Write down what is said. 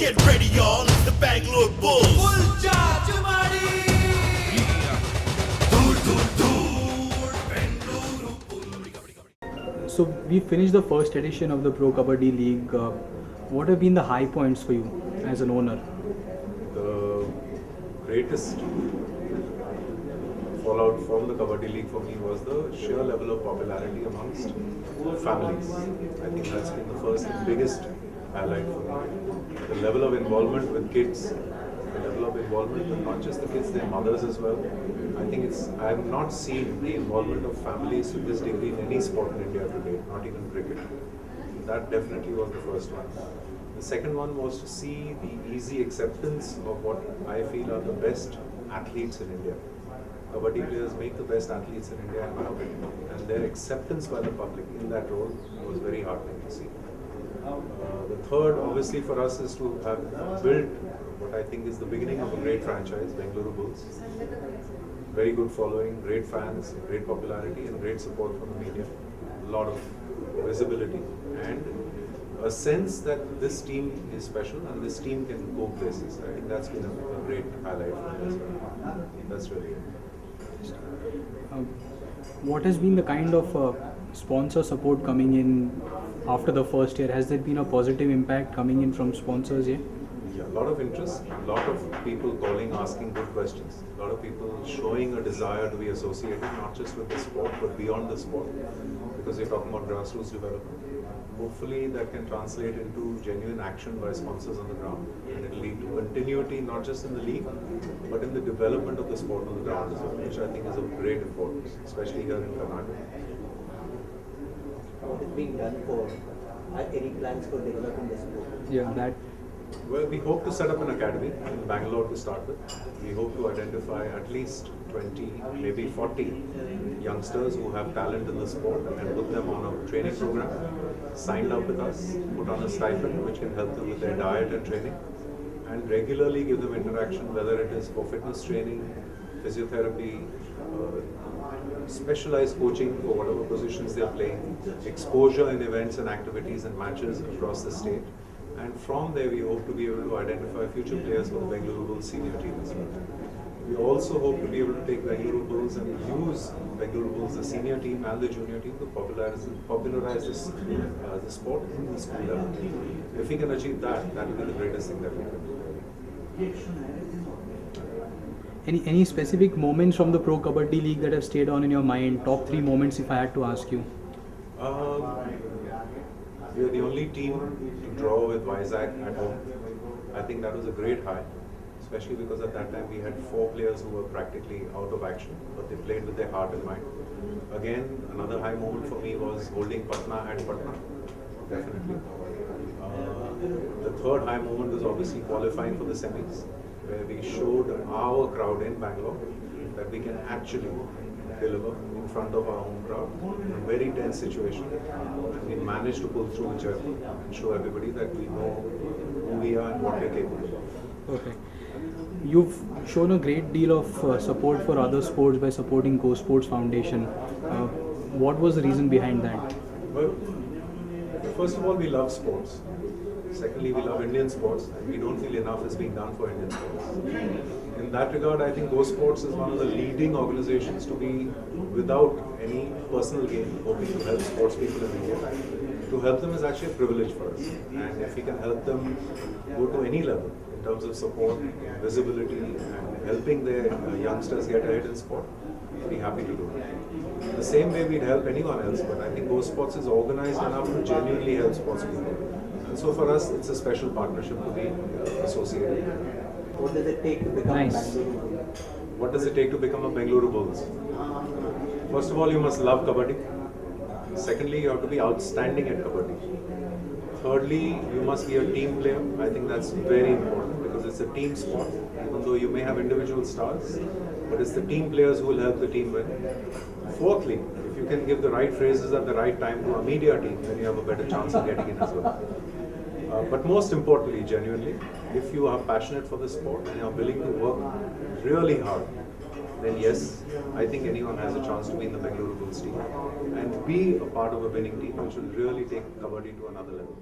Get ready, y'all. It's the Bangalore Bulls. Dur, dur, dur. Bengaluru Bulls. So we finished the first edition of the Pro Kabaddi League. What have been the high points for you as an owner? The greatest fallout from the Kabaddi League for me was the sheer level of popularity amongst families. I think that's been the first and biggest highlight for me. The level of involvement with kids, the level of involvement with not just the kids, their mothers as well. I think I have not seen the involvement of families to this degree in any sport in India today, not even cricket. That definitely was the first one. The second one was to see the easy acceptance of what I feel are the best athletes in India. Kabaddi players make the best athletes in India in my opinion, and their acceptance by the public in that role was very heartening to see. The third, obviously, for us is to have built what I think is the beginning of a great franchise, Bengaluru Bulls. Very good following, great fans, great popularity, and great support from the media. A lot of visibility and a sense that this team is special and this team can go places. I think that's been a great highlight for me as well. That's really it. What has been the kind of sponsor support coming in after the first year? Has there been a positive impact coming in from sponsors here? Yeah, a lot of interest, a lot of people calling, asking good questions, a lot of people showing a desire to be associated not just with the sport but beyond the sport, because you're talking about grassroots development. Hopefully that can translate into genuine action by sponsors on the ground, and it will lead to continuity not just in the league but in the development of the sport on the ground as well, which I think is of great importance, especially here in Karnataka. What is being done for any plans for developing the sport? Yeah, that. Well, we hope to set up an academy in Bangalore to start with. We hope to identify at least 20, maybe 40 youngsters who have talent in the sport and put them on a training program, signed up with us, put on a stipend which can help them with their diet and training, and regularly give them interaction, whether it is for fitness training, physiotherapy, specialized coaching for whatever positions they are playing, exposure in events and activities and matches across the state. And from there, we hope to be able to identify future players for the Bengaluru Bulls senior team as well. We also hope to be able to take Bengaluru Bulls and use Bengaluru Bulls, the senior team and the junior team, to popularize this the sport in the school level. If we can achieve that, that will be the greatest thing that we can do. Any specific moments from the Pro Kabaddi League that have stayed on in your mind? Top 3 moments if I had to ask you. We were the only team to draw with Vizag at home. I think that was a great high, especially because at that time we had 4 players who were practically out of action, but they played with their heart and mind. Again, another high moment for me was holding Patna at Patna, definitely. The third high moment was obviously qualifying for the semis, where we showed our crowd in Bangalore that we can actually deliver in front of our own crowd in a very tense situation, and we managed to pull through in Jaipur and show everybody that we know who we are and what we're capable of. Okay. You've shown a great deal of support for other sports by supporting Go Sports Foundation. What was the reason behind that? Well, first of all, we love sports. Secondly, we love Indian sports, and we don't feel enough is being done for Indian sports. In that regard, I think Go Sports is one of the leading organizations to be without any personal gain, hoping to help sports people in India. To help them is actually a privilege for us, and if we can help them go to any level in terms of support, visibility, and helping their youngsters get ahead in sport, we'd be happy to do it. The same way we'd help anyone else, but I think Go Sports is organized enough to genuinely help sports people. And so for us, it's a special partnership to be associated with. What does it take to become a Nice. Bengaluru Bull? What does it take to become a Bengaluru Bulls? First of all, you must love Kabaddi. Secondly, you have to be outstanding at Kabaddi. Thirdly, you must be a team player. I think that's very important because it's a team sport. Even though you may have individual stars, but it's the team players who will help the team win. Fourthly, if you can give the right phrases at the right time to a media team, then you have a better chance of getting in as well. But most importantly, genuinely, if you are passionate for the sport and you are willing to work really hard, then yes, I think anyone has a chance to be in the Bengaluru Bulls team and be a part of a winning team which will really take Kabaddi to another level.